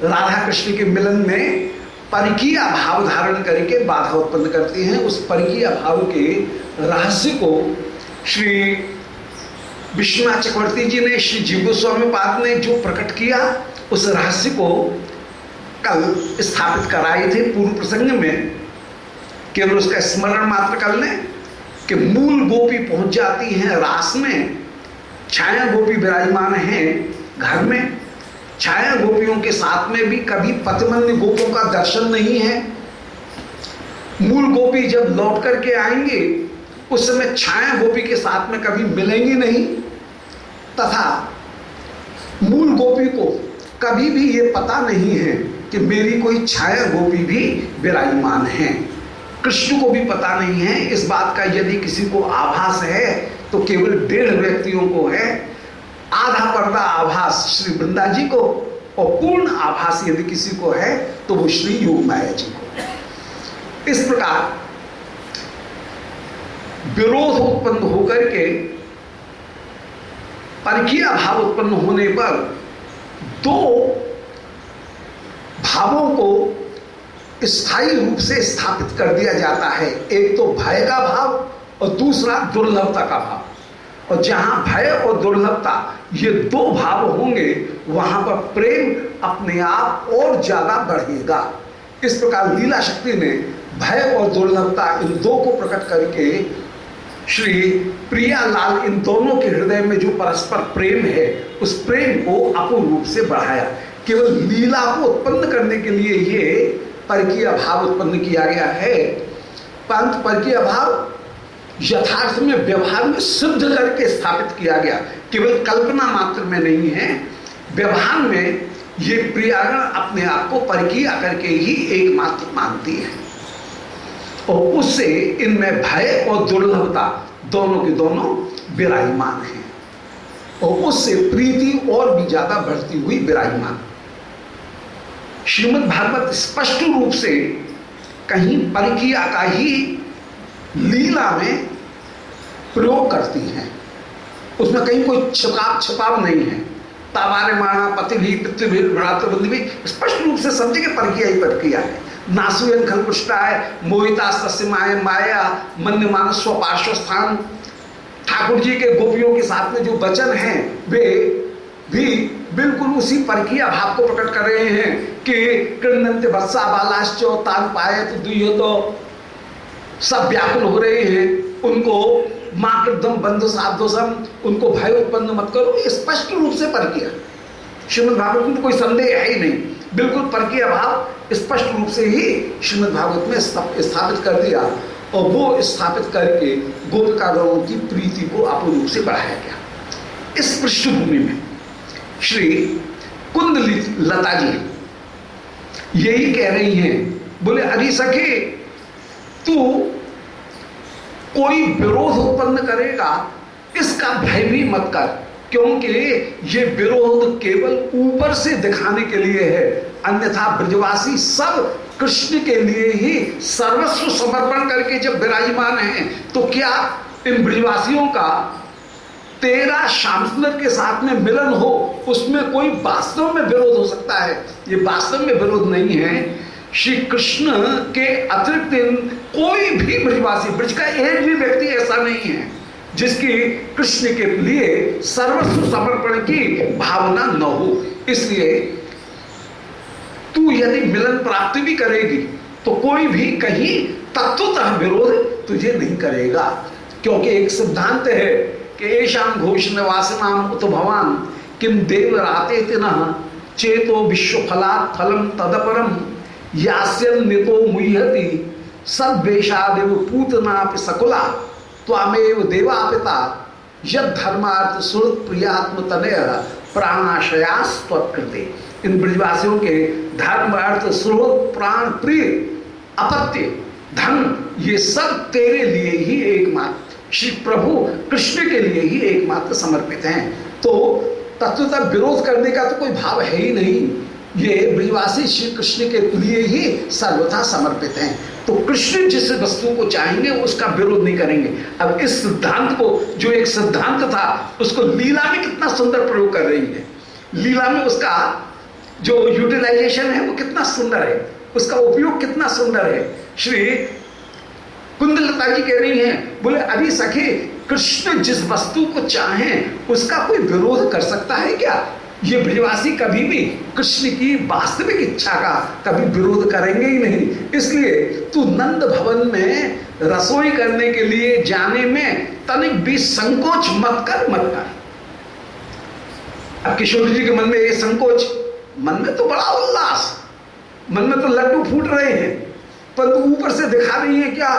राधा कृष्ण के मिलन में परकीय भाव धारण करके बाधा उत्पन्न करती हैं। उस परकीय भाव के रहस्य को श्री विश्वनाथ चक्रवर्ती जी ने, श्री जीव गोस्वामी पाद ने जो प्रकट किया, उस रहस्य को कल स्थापित कराए थे पूर्व प्रसंग में। केवल उसका स्मरण मात्र कर लें कि मूल गोपी पहुंच जाती हैं रास में, छाया गोपी विराजमान हैं घर में। छाया गोपियों के साथ में भी कभी पतिमन्य गोपों का दर्शन नहीं है। मूल गोपी जब लौट करके आएंगे उस समय छाया गोपी के साथ में कभी मिलेंगी नहीं, तथा मूल गोपी को कभी भी ये पता नहीं है कि मेरी कोई छाया गोपी भी विराजमान है। कृष्ण को भी पता नहीं है। इस बात का यदि किसी को आभास है तो केवल 1.5 व्यक्तियों को है। आधा पर्दा आभास श्री वृंदा जी को, और पूर्ण आभास यदि किसी को है तो वो श्री योग माया जी को। इस प्रकार विरोध उत्पन्न होकर के परकीय भाव उत्पन्न होने पर दो भावों को स्थायी रूप से स्थापित कर दिया जाता है। एक तो भय का भाव और दूसरा दुर्लभता का भाव। और जहां भय और दुर्लभता ये दो भाव होंगे वहां पर प्रेम अपने आप और ज्यादा बढ़ेगा। इस प्रकार लीला शक्ति ने भय और दुर्लभता इन दो को प्रकट करके श्री प्रियालाल इन दोनों के हृदय में जो परस्पर प्रेम है उस प्रेम को अपूर्ण रूप से बढ़ाया। केवल लीला को उत्पन्न करने के लिए ये परकीय भाव उत्पन्न किया गया है, परंतु परकीय भाव यथार्थ में व्यवहार में सिद्ध करके स्थापित किया गया, केवल कल्पना मात्र में नहीं है। व्यवहार में ये प्रियागण अपने आप को परकीय करके ही एकमात्र मानती है और उससे इनमें भय और दुर्लभता दोनों के दोनों विराजमान हैं और उससे प्रीति और भी ज्यादा बढ़ती हुई विराजमान। श्रीमद् भागवत स्पष्ट रूप से कहीं परकीय का ही लीला में प्रयोग करती है, उसमें कहीं कोई छिपाव नहीं है। तावारे माणा पति भी पृथ्वी भ्रातृबंधु भी स्पष्ट रूप से समझे कि परकीय ही परकीय है। नासुयन खलपुष्टाय मोहिता तस्माय माया मन्य मानस स्वपार्श्वस्थान। ठाकुर जी के गोपियों के साथ में जो वचन हैं वे भी बिल्कुल उसी परकीय भाव को प्रकट कर रहे हैं कि कृण्यन्ते वत्सा बालाश्चो तान पाए तो दुयो तो सब व्याकुल हो रहे हैं, उनको माँ कृदम बंधु साधोसम, उनको भय उत्पन्न मत करो। ये स्पष्ट रूप से परकीय श्रीमद् भागवत में तो कोई संदेह है ही नहीं, बिल्कुल परकीय भाव स्पष्ट रूप से ही श्रीमद् भागवत में स्थापित कर दिया और वो स्थापित करके गोपिकागणों की प्रीति को अपूर्ण रूप से बढ़ाया गया। इस पृष्ठभूमि में श्री कुंद लता जी यही कह रही हैं, बोले अरे सखे तू कोई विरोध उत्पन्न करेगा इसका भय भी मत कर, क्योंकि ये विरोध केवल ऊपर से दिखाने के लिए है, अन्यथा ब्रजवासी सब कृष्ण के लिए ही सर्वस्व समर्पण करके जब विराजमान हैं तो क्या इन ब्रजवासियों का तेरा श्याम सुंदर के साथ में मिलन हो उसमें कोई वास्तव में विरोध हो सकता है? ये वास्तव में विरोध नहीं है। श्री कृष्ण के अतिरिक्त कोई भी ब्रजवासी, ब्रज का एक भी व्यक्ति ऐसा नहीं है जिसकी कृष्ण के लिए सर्वस्व समर्पण की भावना न हो। इसलिए तू यदि मिलन प्राप्ति भी करेगी तो कोई भी कहीं तत्वतः विरोध तुझे नहीं करेगा, क्योंकि एक सिद्धांत है कि ऐशाम घोष निवासनाम उत भवान किम देव राते तिनः चेतो विश्व फलात् फलम तदपरम यास्यन नितो मुह्यति सद्वेषादेव पूतनापि सकुला त्वामेव देवापिता यद धर्मार्थ सुहृद प्रियात्म तनय प्राणाशयास्त्वत्कृते। इन ब्रजवासियों के धर्म अर्थ सुहृद प्राण प्रिय अपत्य धन ये सब तेरे लिए ही एकमात्र श्री प्रभु कृष्ण के लिए ही एकमात्र समर्पित हैं। तो तत्वतः विरोध करने का तो कोई भाव है ही नहीं, ये ब्रजवासी श्री कृष्ण के लिए ही सर्वथा समर्पित हैं। तो कृष्ण जिस वस्तु को चाहेंगे उसका विरोध नहीं करेंगे। अब इस सिद्धांत को, जो एक सिद्धांत था, उसको लीला में कितना सुंदर प्रयोग कर रही है। लीला में उसका जो यूटिलाइजेशन है वो कितना सुंदर है, उसका उपयोग कितना सुंदर है। श्री कुंदलता जी कह रही हैं, बोले अभी सखी कृष्ण जिस वस्तु को चाहें उसका कोई विरोध कर सकता है क्या? ये ब्रजवासी कभी भी कृष्ण की वास्तविक इच्छा का कभी विरोध करेंगे ही नहीं। इसलिए तू नंद भवन में रसोई करने के लिए जाने में तनिक भी संकोच मत कर, मत कर। अब किशोर जी के मन में ये संकोच, मन में तो बड़ा उल्लास, मन में तो लड्डू फूट रहे हैं, पर तो ऊपर से दिखा रही है क्या?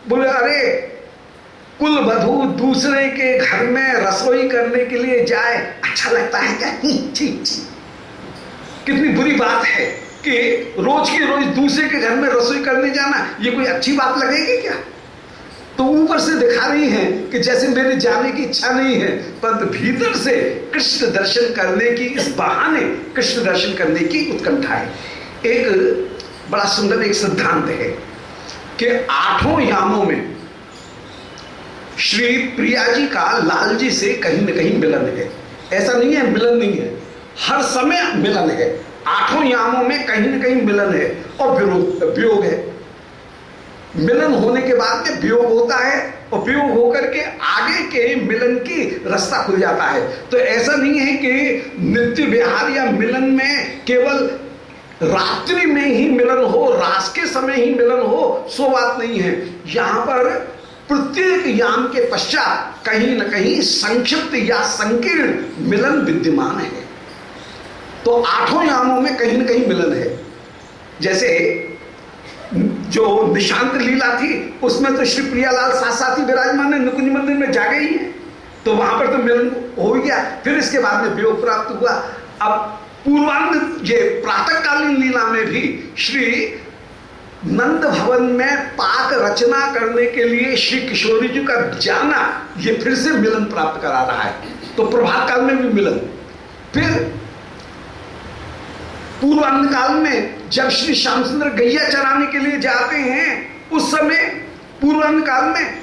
बोले अरे कुल वधू दूसरे के घर में रसोई करने के लिए जाए, अच्छा लगता है क्या? कितनी बुरी बात है कि रोज की रोज दूसरे के घर में रसोई करने जाना, ये कोई अच्छी बात लगेगी क्या? तो ऊपर से दिखा रही हैं कि जैसे मेरे जाने की इच्छा नहीं है, परंतु भीतर से कृष्ण दर्शन करने की, इस बहाने कृष्ण दर्शन करने की उत्कंठा है। एक बड़ा सुंदर एक सिद्धांत है कि 8 यामों में श्री प्रिया जी का लाल जी से कहीं न कहीं मिलन है। ऐसा नहीं है मिलन नहीं है, हर समय मिलन है। 8 यामों में कहीं न कहीं मिलन है और वियोग है। मिलन होने के बाद में वियोग होता है और वियोग होकर के आगे के मिलन की रास्ता खुल जाता है। तो ऐसा नहीं है कि नित्य विहार या मिलन में केवल रात्रि में ही मिलन हो, रास के समय ही मिलन हो, सो बात नहीं है। यहां पर प्रत्येक याम के पश्चात कहीं न कहीं संक्षिप्त या संकीर्ण मिलन विद्यमान है। तो 8 यामों में कहीं न कहीं मिलन है। जैसे जो निशांत लीला थी उसमें तो श्री प्रियालाल साथ साथ ही विराजमान है, नुकुंज मंदिर में जा गई है, तो वहां पर तो मिलन हो गया। फिर इसके बाद में वियोग प्राप्त हुआ। अब पूर्वांग ये प्रातःकालीन लीला में भी श्री नंद भवन में पाक रचना करने के लिए श्री किशोरी जी का जाना, ये फिर से मिलन प्राप्त करा रहा है। तो प्रभात काल में भी मिलन, फिर पूर्वांग काल में जब श्री श्याम सुंदर गैया चराने के लिए जाते हैं, उस समय पूर्वांग काल में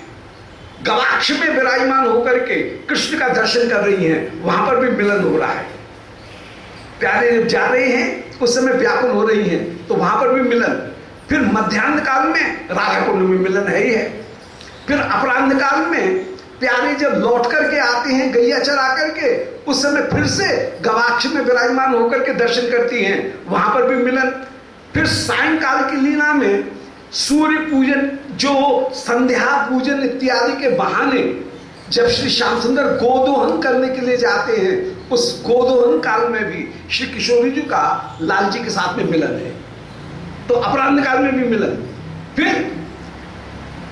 गवाक्ष में विराजमान होकर के कृष्ण का दर्शन कर रही हैं, वहां पर भी मिलन हो रहा है। प्यारे जब जा रहे हैं उस समय व्याकुल हो रही हैं, तो वहां पर भी मिलन। फिर मध्याह्न काल में राधा कुंड में मिलन है ही है। फिर अपराह्न काल में प्यारे जब लौट करके आते हैं गैया चरा करके, उस समय फिर से गवाक्ष में विराजमान होकर के दर्शन करती हैं, वहां पर भी मिलन। फिर सायंकाल की लीला में सूर्य पूजन, जो संध्या पूजन इत्यादि के बहाने जब श्री श्याम सुंदर गोदोहन करने के लिए जाते हैं, उस गोदोहन काल में भी श्री किशोरी जी का लाल जी के साथ में मिलन है। तो अपराह्न काल में भी मिलन। फिर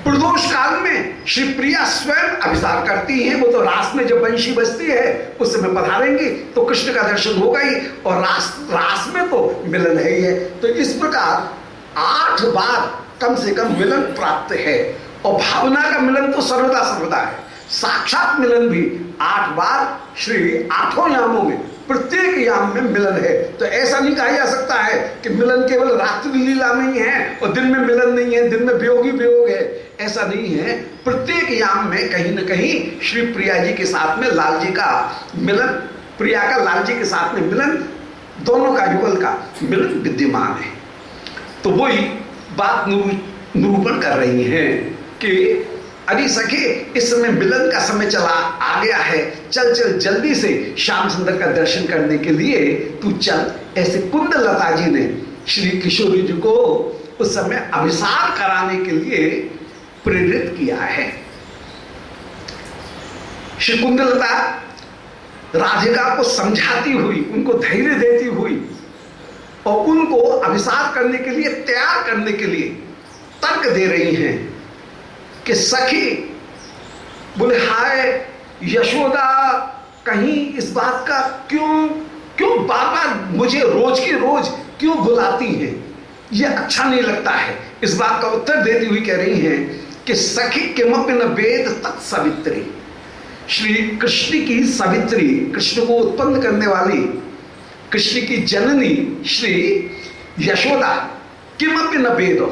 प्रदोष काल में श्री प्रिया स्वयं अभिसार करती हैं, वो तो रास में जब बंशी बजती है उस समय पधारेंगी तो कृष्ण का दर्शन होगा ही, और रास में तो मिलन है ही है। तो इस प्रकार 8 बार कम से कम मिलन प्राप्त है, और भावना का मिलन तो सर्वदा सर्वदा है। साक्षात मिलन भी 8 बार श्री 8 यामों में प्रत्येक याम में मिलन है। तो ऐसा नहीं कहा जा सकता है कि मिलन केवल रात्रि लीला में ही है और दिन में मिलन नहीं है, दिन में वियोगी वियोग है, ऐसा नहीं है। प्रत्येक याम में कहीं न कहीं श्री प्रिया जी के साथ में लाल जी का मिलन, प्रिया का लाल जी के साथ में मिलन, दोनों का युगल का मिलन विद्यमान है। तो वही बात निरूपण कर रही हैं कि अरे सखे इस समय मिलन का समय चला आ गया है, चल चल जल्दी से श्याम सुंदर का दर्शन करने के लिए तू चल। ऐसे कुंदलता जी ने श्री किशोरी जी को उस समय अभिसार कराने के लिए प्रेरित किया है। श्री कुंदलता राधिका को समझाती हुई, उनको धैर्य देती हुई और उनको अभिसार करने के लिए, तैयार करने के लिए तर्क दे रही हैं कि सखी, बोले हाय यशोदा, कहीं इस बात का क्यों बार बार मुझे रोज की रोज क्यों बुलाती हैं, ये अच्छा नहीं लगता है। इस बात का उत्तर देती हुई कह रही हैं कि सखी किमपि न वेद तत्सवित्री, श्री कृष्ण की सवित्री, कृष्ण को उत्पन्न करने वाली, कृष्ण की जननी श्री यशोदा किमपि न वेद,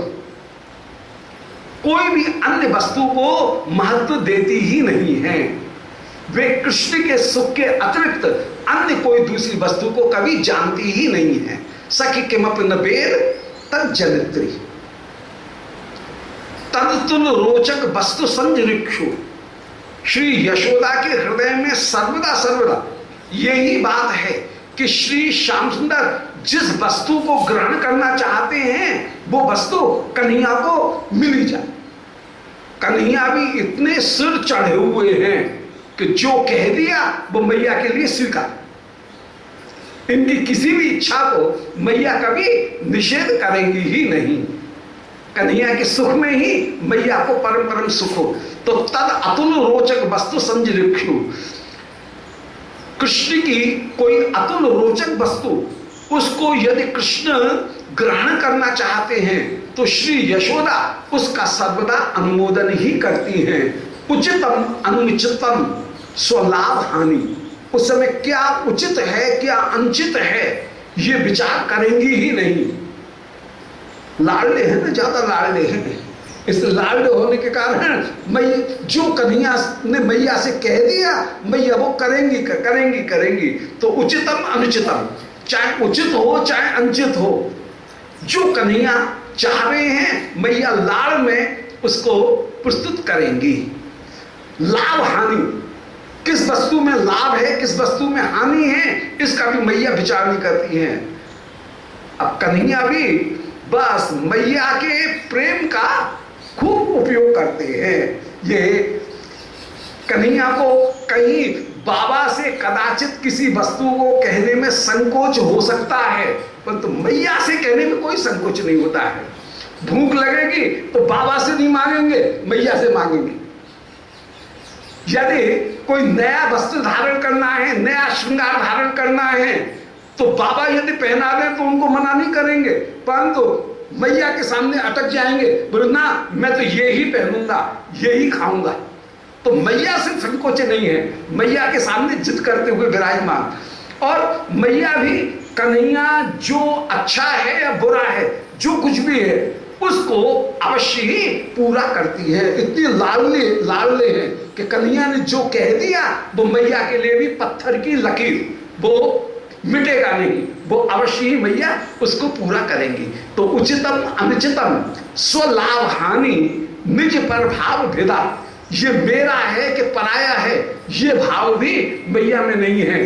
कोई भी अन्य वस्तु को महत्व देती ही नहीं है। वे कृष्ण के सुख के अतिरिक्त अन्य कोई दूसरी वस्तु को कभी जानती ही नहीं है। सखी किमपि न वेद तद जनित्री तदतुल रोचक वस्तु संजरिक्षु। श्री यशोदा के हृदय में सर्वदा सर्वदा यही बात है कि श्री श्याम सुंदर जिस वस्तु को ग्रहण करना चाहते हैं वो वस्तु कन्हैया को मिली जाए। कन्हैया भी इतने सिर चढ़े हुए हैं कि जो कह दिया वो मैया के लिए स्वीकार। इनकी किसी भी इच्छा को मैया कभी निषेध करेंगी ही नहीं। कन्हैया के सुख में ही मैया को परम परम सुख हो। तो तद अतुल रोचक वस्तु संजरिक्षु, कृष्ण की कोई अतुल रोचक वस्तु उसको यदि कृष्ण ग्रहण करना चाहते हैं तो श्री यशोदा उसका सर्वदा अनुमोदन ही करती हैं। उचितम अनुचितम स्वलाभ हानि, उस समय क्या उचित है क्या अनुचित है ये विचार करेंगी ही नहीं। लाडले हैं ना, ज्यादा लाडले हैं, इस लाडले होने के कारण जो कन्हैया ने मैया से कह दिया मैया वो करेंगी करेंगी करेंगी। तो उचितम अनुचितम, चाहे उचित हो चाहे अनुचित हो, जो कन्हैया चाह रहे हैं मैया लाड़ में उसको प्रस्तुत करेंगी। लाभ हानि, किस वस्तु में लाभ है किस वस्तु में हानि है इसका भी मैया विचार नहीं करती हैं। अब कन्हैया भी बस मैया के प्रेम का खूब उपयोग करते हैं। ये कन्हैया को कहीं बाबा से कदाचित किसी वस्तु को कहने में संकोच हो सकता है, परंतु मैया से कहने में कोई संकोच नहीं होता है। भूख लगेगी तो बाबा से नहीं मांगेंगे, मैया से मांगेंगे। यदि कोई नया वस्त्र धारण करना है, नया श्रृंगार धारण करना है तो बाबा यदि पहना दें तो उनको मना नहीं करेंगे, परंतु मैया के सामने अटक जाएंगे, बोले ना मैं तो ये ही पहनूंगा ये ही खाऊंगा। तो मैया से संकोच नहीं है, मैया के सामने जिद करते हुए विराजमान। और मैया भी कन्हैया जो अच्छा है या बुरा है जो कुछ भी है उसको अवश्य ही पूरा करती है। इतनी लाडले हैं कि कन्हैया ने जो कह दिया वो मैया के लिए भी पत्थर की लकीर, वो मिटेगा नहीं, वो अवश्य ही मैया उसको पूरा करेंगी। तो उचितम अनुचितम स्वलाभ हानि निज पर भाव भेदा, ये मेरा है कि पराया है ये भाव भी मैया में नहीं है।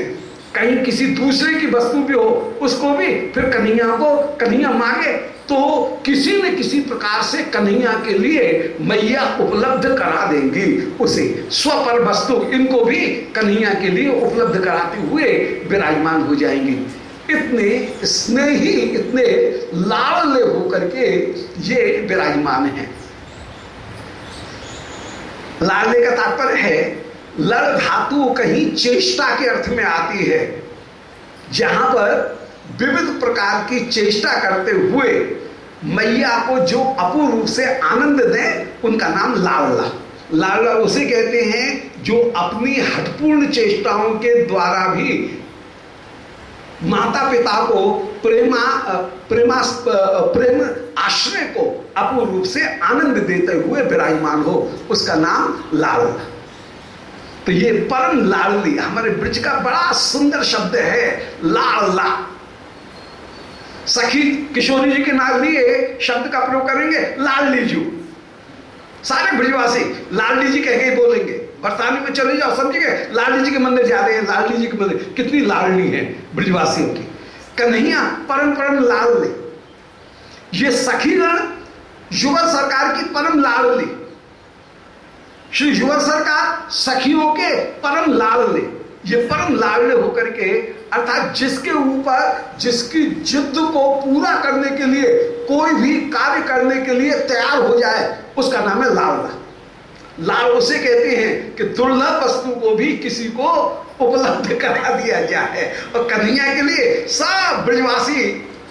कहीं किसी दूसरे की वस्तु भी हो उसको भी फिर कन्हैया मांगे तो किसी न किसी प्रकार से कन्हैया के लिए मैया उपलब्ध करा देंगी उसे। स्वपर वस्तु इनको भी कन्हैया के लिए उपलब्ध कराते हुए विराजमान हो जाएंगी। इतने स्नेही इतने लाडले होकर के ये विराजमान है। लाडले का तात्पर्य है लड़ धातु कहीं चेष्टा के अर्थ में आती है, जहां पर विविध प्रकार की चेष्टा करते हुए मैया को जो अपूर्व रूप से आनंद दें उनका नाम लाडला। लाडला उसे कहते हैं जो अपनी हठपूर्ण चेष्टाओं के द्वारा भी माता पिता को प्रेम आश्रय को अपूर्व रूप से आनंद देते हुए विराजमान हो, उसका नाम लाडला। तो ये परम लाडली हमारे ब्रज का बड़ा सुंदर शब्द है लाडला। सखी किशोरी जी के नाम लिए शब्द का प्रयोग करेंगे लाडली जी। सारे ब्रजवासी लाडली जी कह के बोलेंगे। बरसाने में चले जाओ सब जगह लाडली जी के मंदिर जा रहे हैं, लाडली जी के मंदिर, कितनी लाडली है ब्रजवासियों की। कन्हैया परम परम लाडली, ये सखीगण युगल सरकार की परम लाडली। श्री युगल सरकार सखियों के परम लाडले, ये परम लाडले होकर के अर्थात जिसके ऊपर जिसकी जिद को पूरा करने के लिए कोई भी कार्य करने के लिए तैयार हो जाए उसका नाम है लाडला। लाड उसे कहते हैं कि दुर्लभ वस्तु को भी किसी को उपलब्ध करा दिया जाए। और कन्हैया के लिए सब ब्रजवासी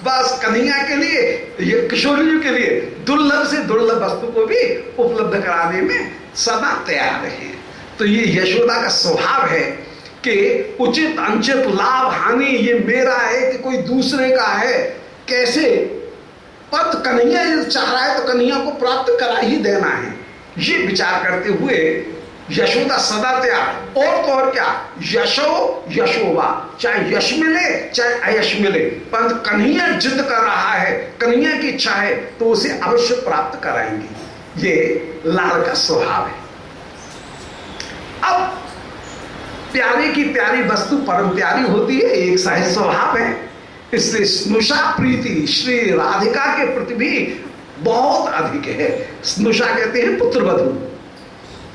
बस कन्हैया के लिए ये किशोरी जी के लिए दुर्लभ से दुर्लभ वस्तु को भी उपलब्ध कराने में सदा तैयार है। तो ये यशोदा का स्वभाव है कि उचित अनुचित लाभ हानि ये मेरा है कि कोई दूसरे का है, कैसे पद कन्हैया चाह रहा है तो कन्हैया को प्राप्त करा ही देना है, ये विचार करते हुए यशोदा सदा त्याग, और तो और क्या, यशो यशोवा, चाहे यश मिले चाहे अयश मिले, पर कन्हैया जिद कर रहा है, कन्हैया की इच्छा है तो उसे अवश्य प्राप्त कराएंगे। ये लाड़ का स्वभाव है। अब प्यारे की प्यारी वस्तु परम प्यारी होती है, एक सहज स्वभाव है। इसलिए स्नुषा प्रीति श्री राधिका के प्रति भी बहुत अधिक है। स्नुषा कहते हैं पुत्र वधू,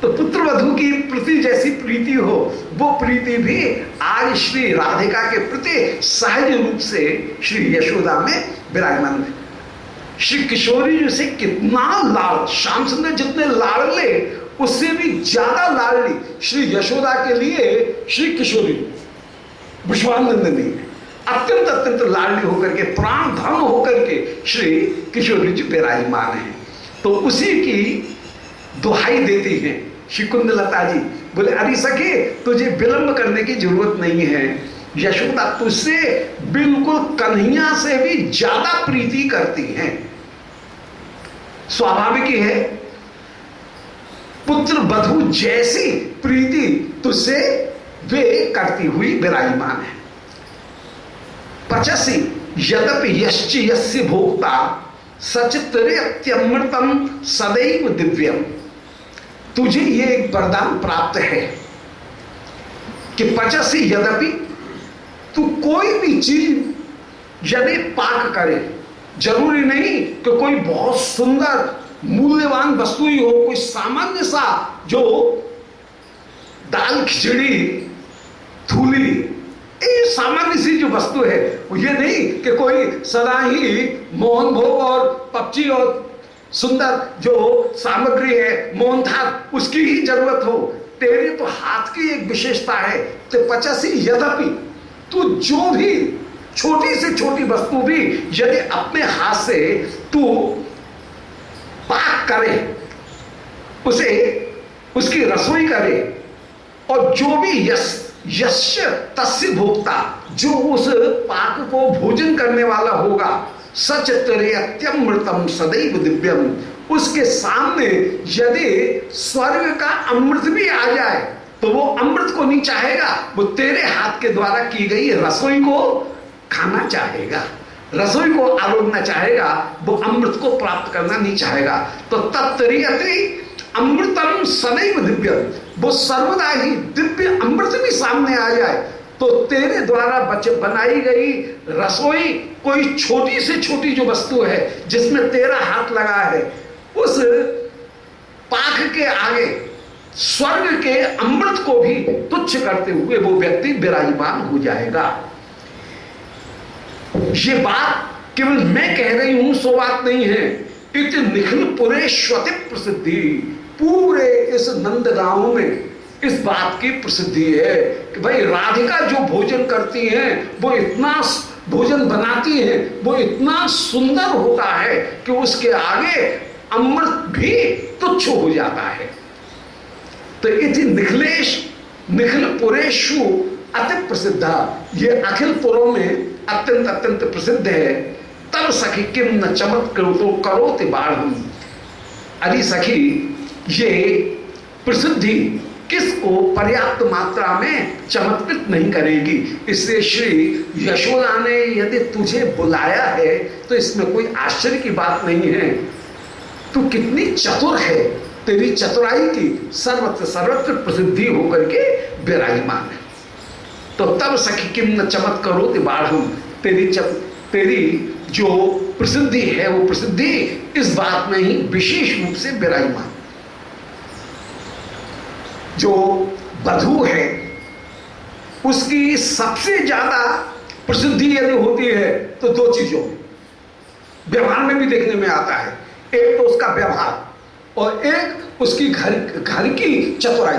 तो पुत्र वधू की प्रति जैसी प्रीति हो, वो प्रीति भी आज श्री राधिका के प्रति सहज रूप से श्री यशोदा में विराजमान है। श्री किशोरी जी से कितना लाड़, श्याम सुंदर जितने लाड़ले उससे भी ज्यादा लाडली श्री यशोदा के लिए श्री किशोरी विश्वानंदिनी अत्यंत अत्यंत लाडली होकर के, प्राण धन होकर के श्री किशोरी जी विराजमान है। तो उसी की दुहाई देती हैं श्री कुंदलता जी, बोले अरे सखी तुझे विलंब करने की जरूरत नहीं है, यशोदा तुझसे बिल्कुल कन्हैया से भी ज्यादा प्रीति करती हैं। स्वाभाविक ही है, पुत्र वधू जैसी प्रीति तुझसे वे करती हुई विराजमान है। पचसी यद्यपि यश्च यस्य भोक्ता सचित्रे अत्यमृतम सदैव दिव्यम। तुझे ये एक वरदान प्राप्त है कि पचसी यद्यपि तू कोई भी चीज यदि पाक करे, जरूरी नहीं कि कोई बहुत सुंदर मूल्यवान वस्तु ही हो, कोई सामान्य सा जो दाल खिचड़ी थूली, ये सामान्य सी जो वस्तु है, वो ये नहीं कि कोई सदा ही मोहन भोग और पक्षी और सुंदर जो सामग्री है मोहन थाल उसकी ही जरूरत हो। तेरे तो हाथ की एक विशेषता है, तो 85 यद्यपि तू जो भी छोटी से छोटी वस्तु भी यदि अपने हाथ से तू पाक करे, उसे उसकी रसोई करे, और जो भी यश तस्य भोक्ता, जो उस पाक को भोजन करने वाला होगा, सच तेरे अत्यमृतम सदैव दिव्यम, उसके सामने यदि स्वर्ग का अमृत भी आ जाए तो वो अमृत को नहीं चाहेगा, वो तेरे हाथ के द्वारा की गई रसोई को खाना चाहेगा, रसोई को आरोगना चाहेगा, वो अमृत को प्राप्त करना नहीं चाहेगा। तो तत्तरीयते अमृतम सदैव दिव्यम, वो सर्वदा ही दिव्य अमृत भी सामने आ जाए तो तेरे द्वारा बनाई गई रसोई कोई छोटी से छोटी जो वस्तु है जिसमें तेरा हाथ लगा है, उस पाक के आगे स्वर्ग के अमृत को भी तुच्छ करते हुए वो व्यक्ति विराजमान हो जाएगा। ये बात केवल मैं कह रही हूं, सो बात नहीं है। इत निखिल पुरे स्वति प्रसिद्धि, पूरे इस नंदगांव में इस बात की प्रसिद्धि है कि भाई राधिका जो भोजन करती हैं वो इतना भोजन बनाती हैं, वो इतना सुंदर होता है कि उसके आगे अमृत भी तुच्छ हो जाता है। तो इति निखिलेश निखिल पुरेशु अति प्रसिद्धा, ये अखिल पुरों में अत्यंत अत्यंत प्रसिद्ध है। तब सखी किम न चमत्कृ तो करोति बाढ़, अरे सखी ये प्रसिद्धि किसको पर्याप्त मात्रा में चमत्कृत नहीं करेगी। इसलिए श्री यशोदा ने यदि तुझे बुलाया है तो इसमें कोई आश्चर्य की बात नहीं है। तू कितनी चतुर है, तेरी चतुराई की सर्वत्र सर्वत्र प्रसिद्धि होकर के विराजमान है। तो तब सखी किम न चमत्करोति बाढ़म, तेरी जो प्रसिद्धि है वो प्रसिद्धि इस बात में ही विशेष रूप से विराजमान। जो वधू है उसकी सबसे ज्यादा प्रसिद्धि यदि होती है तो दो चीजों में, व्यवहार में भी देखने में आता है। एक तो उसका व्यवहार और एक उसकी घर की चतुराई।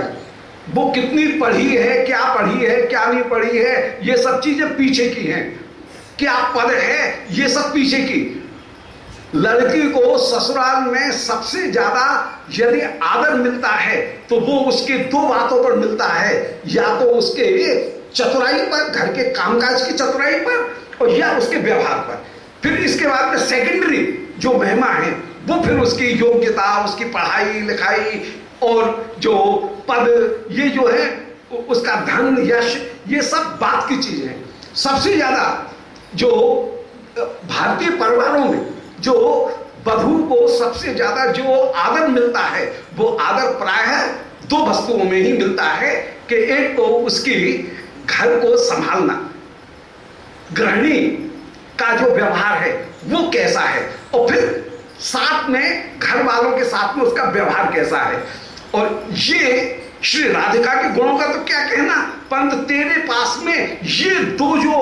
वो कितनी पढ़ी है, क्या पढ़ी है, क्या नहीं पढ़ी है, ये सब चीजें पीछे की हैं। क्या पद है, ये सब पीछे की। लड़की को ससुराल में सबसे ज्यादा यदि आदर मिलता है तो वो उसके दो बातों पर मिलता है, या तो उसके चतुराई पर, घर के कामकाज की चतुराई पर, और या उसके व्यवहार पर। फिर इसके बाद में सेकेंडरी जो महिमा है वो फिर उसकी योग्यता, उसकी पढ़ाई लिखाई और जो पद, ये जो है उसका धन यश, ये सब बात की चीजें हैं। सबसे ज्यादा जो भारतीय परिवारों में जो वधू को सबसे ज्यादा जो आदर मिलता है, वो आदर प्रायः दो वस्तुओं में ही मिलता है कि एक तो उसकी घर को संभालना, गृहिणी का जो व्यवहार है वो कैसा है, और फिर साथ में घर वालों के साथ में उसका व्यवहार कैसा है। और ये श्री राधिका के गुणों का तो क्या कहना, परंतु तेरे पास में ये दो जो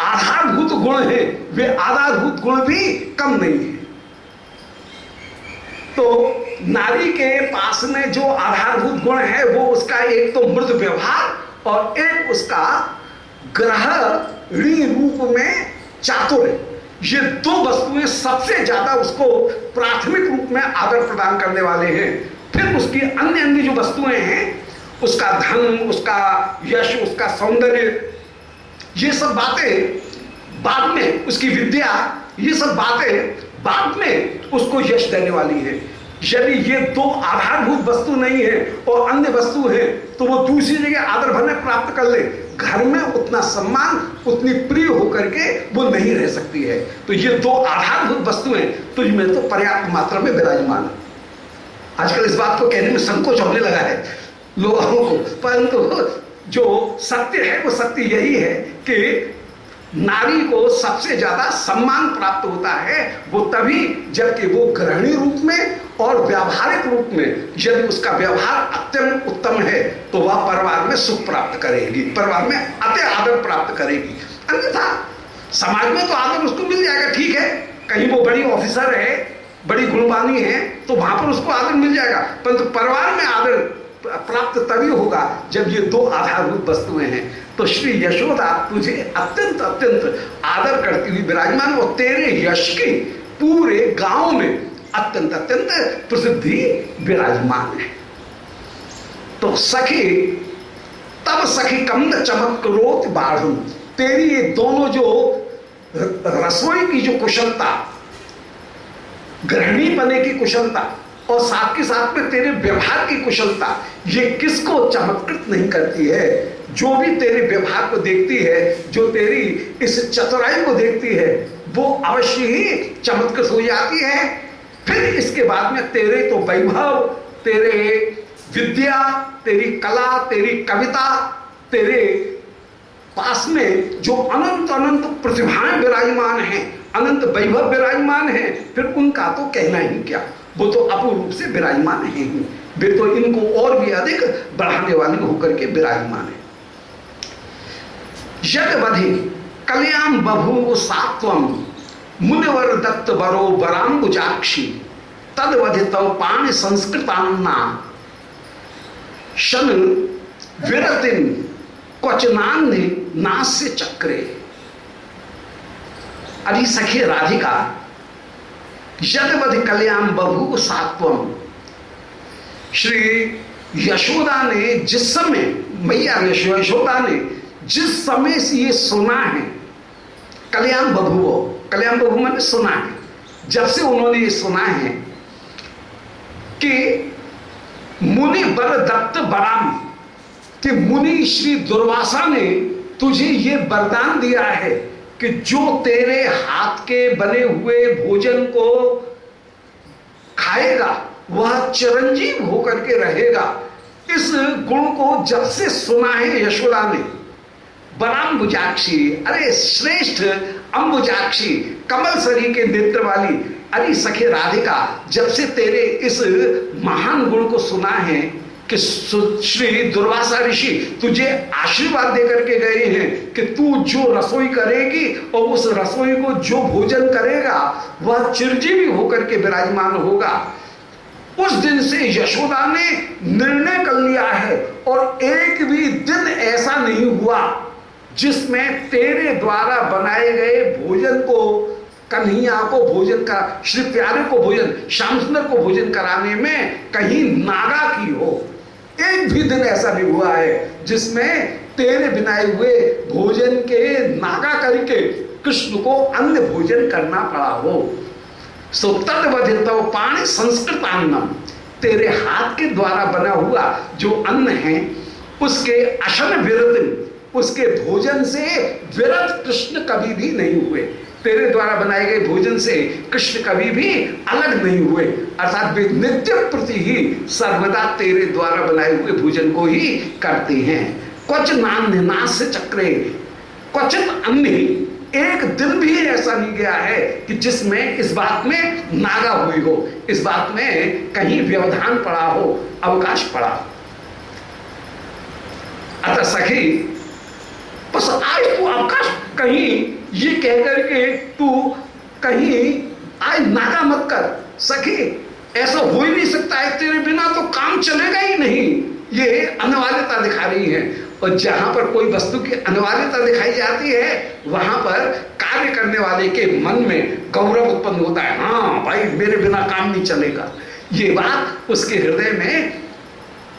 आधारभूत गुण हैं, वे आधारभूत गुण भी कम नहीं है। तो नारी के पास में जो आधारभूत गुण है वो उसका एक तो मृदु व्यवहार और एक उसका गृहिणी रूप में चातुर्य, ये दो वस्तुएं सबसे ज्यादा उसको प्राथमिक रूप में आदर प्रदान करने वाले हैं। फिर उसकी अन्य अन्य जो वस्तुएं हैं, उसका धन, उसका यश, उसका सौंदर्य, ये सब बातें बाद में, उसकी विद्या, ये सब बातें बाद में उसको यश देने वाली है। यदि ये दो आधारभूत वस्तु नहीं है और अन्य वस्तु है तो वो दूसरी जगह आदर भले प्राप्त कर ले, घर में उतना सम्मान, उतनी प्रिय होकर के वो नहीं रह सकती है। तो ये दो आधारभूत वस्तुएं तुझ में तो पर्याप्त मात्रा में विराजमान है। आजकल इस बात को कहने में संकोच होने लगा है लोगों को, परंतु जो सत्य है वो सत्य यही है कि नारी को सबसे ज्यादा सम्मान प्राप्त होता है वो तभी जबकि वो गृहिणी रूप में और व्यावहारिक रूप में यदि उसका व्यवहार अत्यंत उत्तम है तो वह परिवार में सुख प्राप्त करेगी, परिवार में अति आदर प्राप्त करेगी। अन्यथा समाज में तो आदर उसको मिल जाएगा, ठीक है, कहीं वो बड़ी ऑफिसर है, बड़ी गुणवानी है तो वहां पर उसको आदर मिल जाएगा, परंतु परिवार में आदर प्राप्त तभी होगा जब ये दो आधारभूत वस्तुएं हैं। तो श्री यशोदा तुझे अत्यंत अत्यंत आदर करती हुई विराजमान, और तेरे यश की पूरे गांव में अत्यंत अत्यंत प्रसिद्धि विराजमान है। तो सखी तब सखी कमल चमत्कृत बाढ़, तेरी ये दोनों जो रसोई की जो कुशलता, गृहिणी बने की कुशलता और साथ के साथ में तेरे व्यवहार की कुशलता, ये किसको चमत्कृत नहीं करती है। जो भी तेरे व्यवहार को देखती है, जो तेरी इस चतुराई को देखती है, वो अवश्य ही चमत्कृत हो जाती है। फिर इसके बाद में तेरे तो वैभव, तेरे विद्या, तेरी कला, तेरी कविता, तेरे पास में जो अनंत अनंत प्रतिभाएं विराजमान हैं, अनंत वैभव विराजमान है, फिर उनका तो कहना ही क्या, वो तो अपूर्व रूप से विराजमान है ही, वे तो इनको और भी अधिक बढ़ाने वाली होकर के विराजमान है। यदवधि कल्याण बभूव सात्वम मुनिवर दत्त वरो वरांबुजाक्षी तदवधि तव पाणि संस्कृतान्ना शन विरतिन क्वचनान्नि नास्य चक्रे। अरे सखी राधिका, यदवधि कल्याण बभूव सात्वम, श्री यशोदा ने जिस समय, मैया यशोदा ने जिस समय से ये सुना है, कल्याण बभूव, कल्याण बभूव मैंने सुना है, जब से उन्होंने ये सुना है कि मुनि वर दत्त वराम, कि मुनि श्री दुर्वासा ने तुझे ये वरदान दिया है कि जो तेरे हाथ के बने हुए भोजन को खाएगा वह चिरंजीव होकर के रहेगा। इस गुण को जब से सुना है यशोदा ने, वरांबुजाक्षी, अरे श्रेष्ठ अंबुजाक्षी, कमल सरी के नेत्र वाली, अरे सखे राधिका, जब से तेरे इस महान गुण को सुना है कि श्री दुर्वासा ऋषि तुझे आशीर्वाद देकर के गए हैं कि तू जो रसोई करेगी और उस रसोई को जो भोजन करेगा वह चिरंजीवी होकर के विराजमान होगा, उस दिन से यशोदा ने निर्णय कर लिया है और एक भी दिन ऐसा नहीं हुआ जिसमें तेरे द्वारा बनाए गए भोजन को, कन्हैया को भोजन का, श्री प्यारे को भोजन, श्याम सुंदर को भोजन कराने में कहीं नागा की हो। एक भी दिन ऐसा नहीं हुआ है जिसमें तेरे बनाए हुए भोजन के नागा करके कृष्ण को अन्य भोजन करना पड़ा हो। सो तदवधित पाणि संस्कृतान्नम, तेरे हाथ के द्वारा बना हुआ जो अन्न है उसके अशन विरत, उसके भोजन से विरत कृष्ण कभी भी नहीं हुए। तेरे द्वारा बनाए गए भोजन से कृष्ण कभी भी अलग नहीं हुए, अर्थात वे नित्य प्रति ही सर्वदा तेरे द्वारा बनाए हुए भोजन को ही करते हैं। क्वच नान्यनास्य चक्रे क्वचित अन्य, एक दिन भी ऐसा नहीं गया है कि जिसमें इस बात में नागा हुई हो, इस बात में कहीं व्यवधान पड़ा हो, अवकाश पड़ा। अतः सखी बस आज तू अवकाश कहीं ये कहकर के तू कहीं आज नागा मत कर सखी, ऐसा हो ही नहीं सकता है, तेरे बिना तो काम चलेगा ही नहीं। ये अनिवार्यता दिखा रही है, और जहां पर कोई वस्तु की अनिवार्यता दिखाई जाती है वहां पर कार्य करने वाले के मन में गौरव उत्पन्न होता है। हाँ भाई, मेरे बिना काम नहीं चलेगा। ये बात उसके हृदय में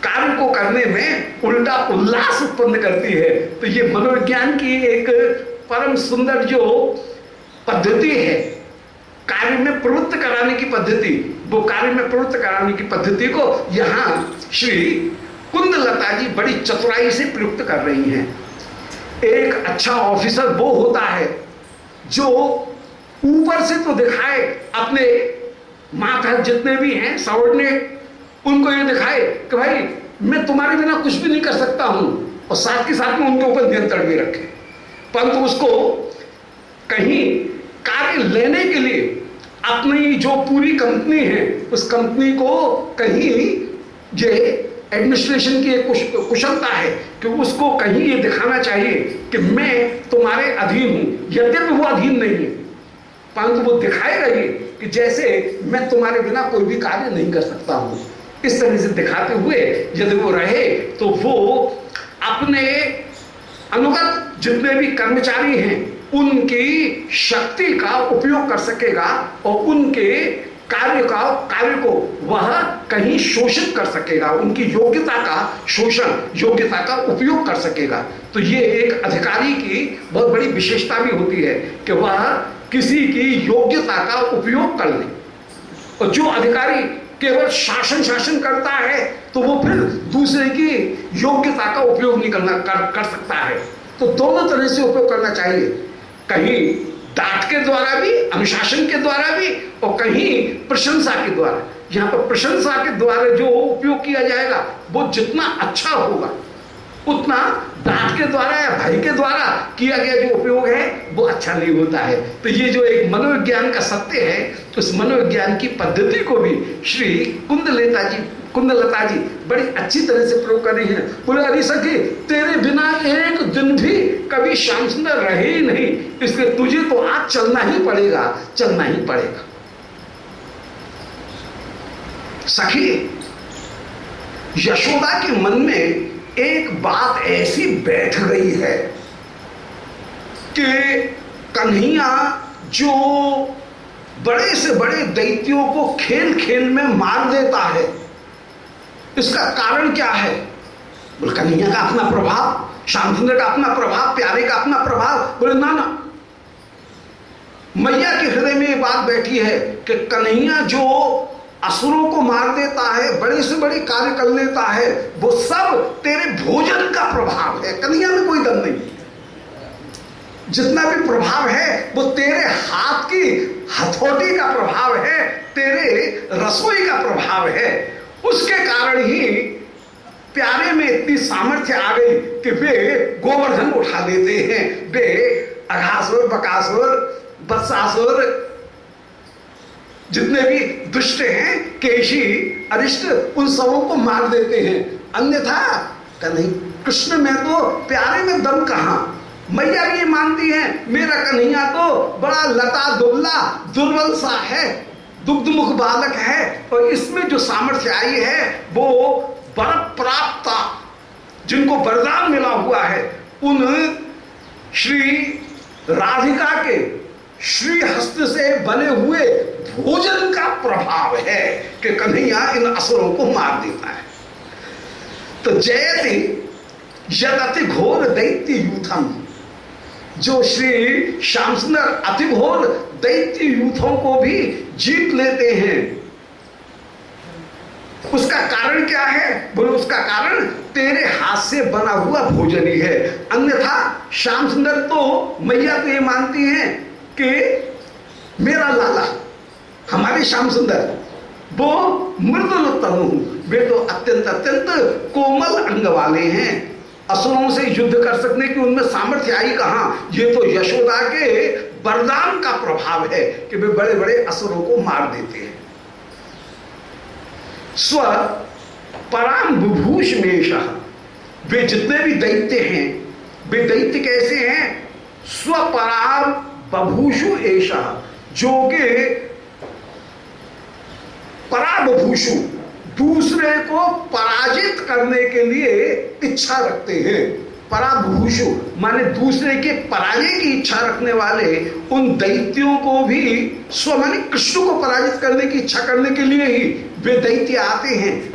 कार्य को करने में उल्टा उल्लास उत्पन्न करती है। तो ये मनोविज्ञान की एक परम सुंदर जो पद्धति है, कार्य में प्रवृत्त कराने की पद्धति, वो कार्य में प्रवृत्त कराने की पद्धति को यहाँ श्री कुंदलता जी बड़ी चतुराई से प्रयुक्त कर रही हैं। एक अच्छा ऑफिसर वो होता है जो ऊपर से तो दिखाए अपने मातहत जितने भी हैं सबॉर्डिनेट, उनको ये दिखाए कि भाई मैं तुम्हारे बिना कुछ भी नहीं कर सकता हूं, और साथ के साथ में उनके ऊपर नियंत्रण भी रखे, परंतु उसको कहीं कार्य लेने के लिए अपनी जो पूरी कंपनी है उस कंपनी को कहीं ये एडमिनिस्ट्रेशन की एक कुशलता है कि उसको कहीं ये दिखाना चाहिए कि मैं तुम्हारे अधीन हूं, यद्यपि वो अधीन नहीं है, परंतु वो दिखाएगा ये कि जैसे मैं तुम्हारे बिना कोई भी कार्य नहीं कर सकता हूं। इस तरह से दिखाते हुए यदि वो रहे तो वो अपने अनुगत जितने भी कर्मचारी हैं उनकी शक्ति का उपयोग कर सकेगा और उनके कार्य को वह कहीं शोषित कर सकेगा, उनकी योग्यता का शोषण, योग्यता का उपयोग कर सकेगा। तो ये एक अधिकारी की बहुत बड़ी विशेषता भी होती है कि वह किसी की योग्यता का उपयोग कर ले। और जो अधिकारी केवल शासन करता है तो वो फिर दूसरे की योग्यता का उपयोग नहीं कर सकता है। तो दोनों तरह से उपयोग करना चाहिए, कहीं डांट के द्वारा भी, अनुशासन के द्वारा भी, और कहीं प्रशंसा के द्वारा। यहाँ पर प्रशंसा के द्वारा जो उपयोग किया जाएगा वो जितना अच्छा होगा उतना डांट के द्वारा या भय के द्वारा किया गया जो उपयोग है वो अच्छा नहीं होता है। तो ये जो एक मनोविज्ञान का सत्य है, उस मनोविज्ञान की पद्धति को भी श्री कुंदलता जी बड़ी अच्छी तरह से प्रयोग कर रही है। बोले अरे सखी, तेरे बिना एक दिन भी कभी श्याम सुंदर रहे ही नहीं, इसलिए तुझे तो आज चलना ही पड़ेगा, चलना ही पड़ेगा। सखी, यशोदा के मन में एक बात ऐसी बैठ गई है कि कन्हैया जो बड़े से बड़े दैत्यों को खेल खेल में मार देता है, इसका कारण क्या है? बोले कन्हैया का अपना प्रभाव, श्याम सुंदर का अपना प्रभाव, प्यारे का अपना प्रभाव। बोले ना ना, मैया के हृदय में ये बात बैठी है कि कन्हैया जो असुरों को मार देता है, बड़े से बड़े कार्य कर लेता है, वो सब तेरे भोजन का प्रभाव है। कन्हैया में कोई दम नहीं, जितना भी प्रभाव है वो तेरे हाथ की हथौड़ी का प्रभाव है, तेरे रसोई का प्रभाव है। उसके कारण ही प्यारे में इतनी सामर्थ्य आ गई कि वे गोवर्धन उठा लेते हैं, वे अघासुर, बकासुर, बत्सासुर, जितने भी दुष्ट हैं, केशी, अरिष्ट, उन सबों को मार देते हैं। अन्यथा कन्हैया, कृष्ण में तो प्यारे में दम कहां। मैया भी ये मानती है मेरा कन्हैया तो बड़ा लता दुबला दुर्बल सा है, दुग्धमुख बालक है, और इसमें जो सामर्थ्य आई है वो वर प्राप्ता, जिनको वरदान मिला हुआ है, उन श्री राधिका के श्री हस्त से बने हुए भोजन का प्रभाव है कि कन्हैया इन असुरों को मार देता है। तो जयति यदति घोर दैत्य यूथम, जो श्री श्याम सुंदर अति घोर दैत्य यूथों को भी जीत लेते हैं, कारण क्या है? बोले उसका कारण तेरे हाथ से बना हुआ भोजन ही है। अन्यथा श्याम सुंदर तो मैया तो ये मानती हैं कि मेरा लाला, हमारे श्याम सुंदर वो मृदुल तनु, वे तो अत्यंत अत्यंत कोमल अंग वाले हैं, असुरों से युद्ध कर सकने की उनमें सामर्थ्य आई कहां? ये तो यशोदा के वरदान का प्रभाव है कि वे बड़े बड़े असुरों को मार देते हैं। स्व पराम बुभूष मेषः, वे जितने भी दैत्य हैं, वे दैत्य कैसे हैं? स्वपराम बभूषु एषः, जो के पराबभूषु, दूसरे को पराजित करने के लिए इच्छा रखते हैं। पराभूषु माने दूसरे के पराजय की इच्छा रखने वाले उन दैत्यों को भी स्व माने कृष्ण को पराजित करने की इच्छा करने के लिए ही वे दैत्य आते हैं।